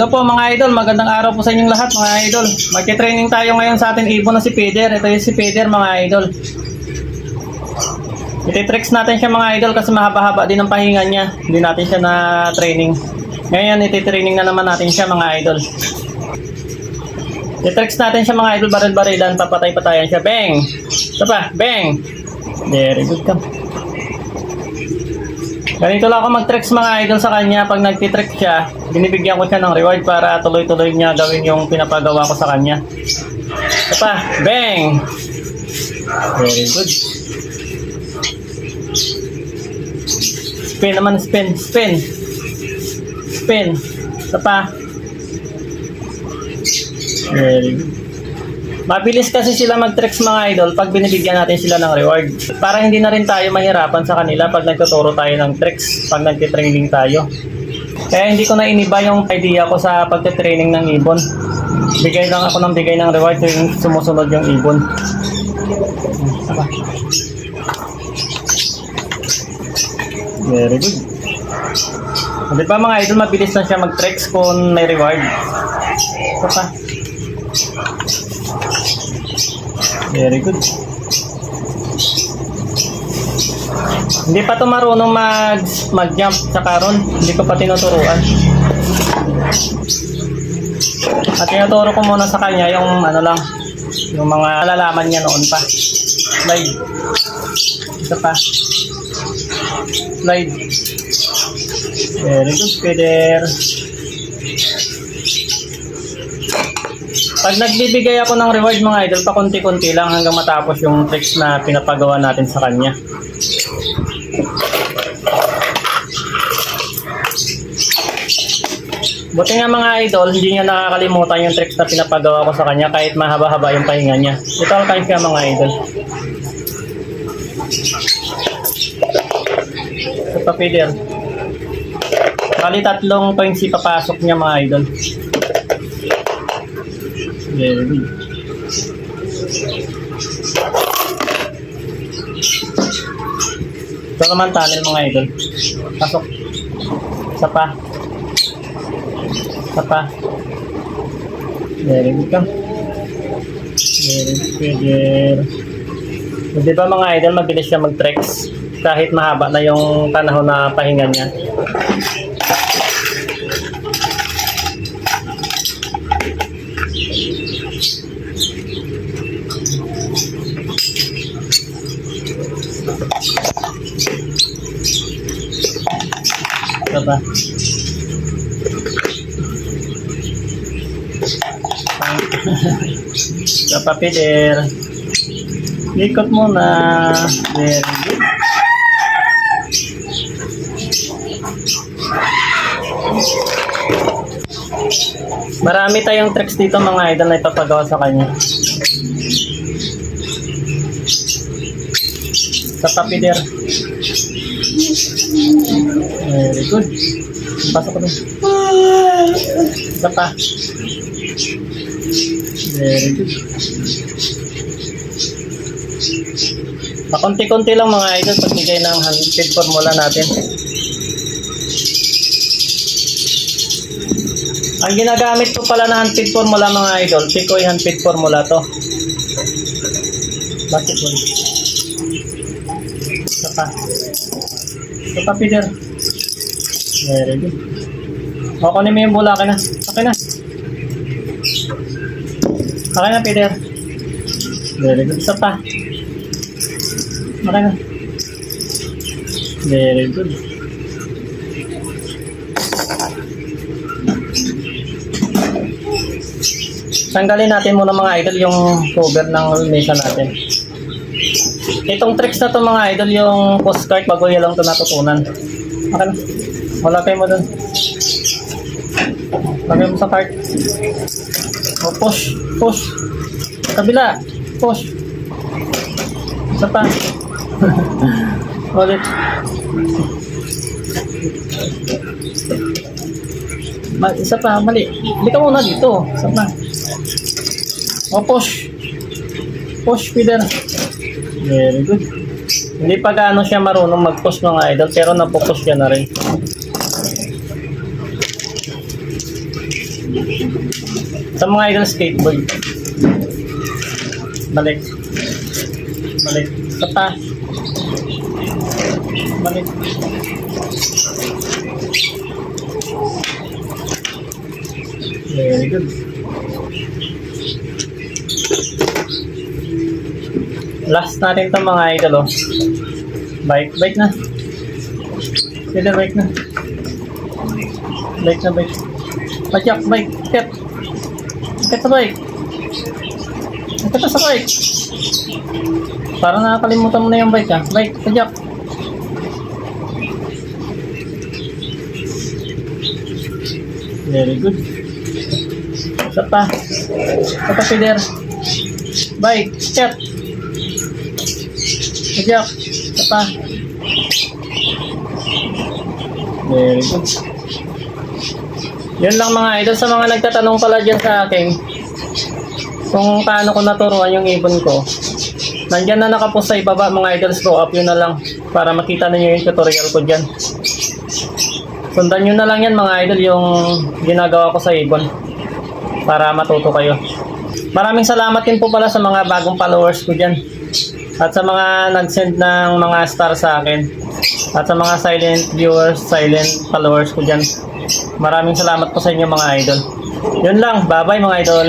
Ito po mga idol, magandang araw po sa inyong lahat mga idol. Magte-training tayo ngayon sa ating ibon na si Peter. Ito yung si Peter mga idol. Iti-tricks natin siya mga idol kasi mahaba-haba din ang pahinga niya. Hindi natin siya na training. Ngayon iti-training na naman natin siya mga idol. Iti-tricks natin siya mga idol, baril-barilan, papatay-patayan siya. Bang! Ito pa, bang! Very good ka. Ganito lang ako mag-tricks mga idol sa kanya. Pag nagtitrick siya, binibigyan ko siya ng reward para tuloy-tuloy niya gawin yung pinapagawa ko sa kanya. Ito pa, bang! Very good. Spin naman, spin, spin. Spin. Ito pa. Very good. Mabilis kasi sila mag-tricks mga idol pag binibigyan natin sila ng reward. Para hindi na rin tayo mahirapan sa kanila pag nagtuturo tayo ng tricks, pag nagtitraining tayo. Kaya hindi ko na iniba yung idea ko sa pagtitraining ng ibon. Bigay lang ako ng bigay ng reward yung sumusunod yung ibon. Very good. Di ba mga idol, mabilis na siya mag-tricks kung may reward. Ito pa. Very good. Hindi pa ito marunong mag-jump sa karon. Hindi ko pa tinuturuan. At tinuturo ko muna sa kanya yung ano lang, yung mga alalaman niya noon pa. Slide. Ito pa. Slide. Very good, Peter. Pag nagbibigay ako ng reward mga idol, pakunti-kunti lang hanggang matapos yung tricks na pinapagawa natin sa kanya. Buti nga mga idol, hindi niya nakakalimutan yung tricks na pinapagawa ko sa kanya kahit mahaba-haba yung pahinga niya. Ito ang time kaya mga idol. Ito pa Peter. Bali 3 points ipapasok niya mga idol. Very good. Ito naman tunnel mga idol. Pasok. Isa pa. Isa pa. Very good ka. Very good. Di ba mga idol, mabilis siya mag-tricks kahit mahaba na yung panahon na pahinga niya. Diba? Diba, Peter? Ikot muna. Very good. Marami tayong tricks dito mga idol na ipapagawa sa kanya. Sa Peter. Very good. Pasok ko dun. Isa pa. Very good. Pakunti-kunti lang mga idol pagbigay ng handfeed formula natin. Ang ginagamit ko pala na handfeed formula mga idol, Tikoy handfeed formula to. Bakit mo? Isa pa. Ito pa Peter. Very good. O, kunin mo yung bola. Okay na. Okay na. Okay na Peter. Very good. Isa pa. Okay na. Very good. Tanggalin natin muna mga idol yung cover ng mesa natin. Itong tricks na to mga idol, yung postcard, bago yan lang ito natutunan. Okay na. Malapay mo dun. Lagay mo sa cart. O, push. Push. Kabila. Push. Isa pa. Ulit. Isa pa. Mali. Hindi ka muna dito. Isa pa. O, push. Push, Peter. Very good. Hindi pa gaano siya marunong mag-push mga idol, pero napupush siya na rin. Sa mga idol skateboard. Balik. Balik. Sapa. Balik. Very good. Last natin itong mga idol, oh. Bike na. Sila, bike na. Bike na, bike. Pajak, bike. Ket. Ket sa bike. Ket sa bike. Parang nakakalimutan mo na yung bike, ha. Bike, pajak. Very good. Isa pa. Isa pa, Peter. Bike, ket. Pajak. Isa pa. Very good. Yun lang mga idol. Sa mga nagtatanong pala dyan sa akin kung paano ko naturuan yung ibon ko, nandyan na nakapost sa ibaba mga idol. Scroll up yun na lang para makita ninyo yung tutorial ko dyan. Sundan nyo na lang yan mga idol, yung ginagawa ko sa ibon para matuto kayo. Maraming salamat din po pala sa mga bagong followers ko dyan at sa mga nag-send ng mga star sa akin at sa mga silent viewers, silent followers ko dyan. Maraming salamat po sa inyo mga idol. Yun lang, bye bye mga idol.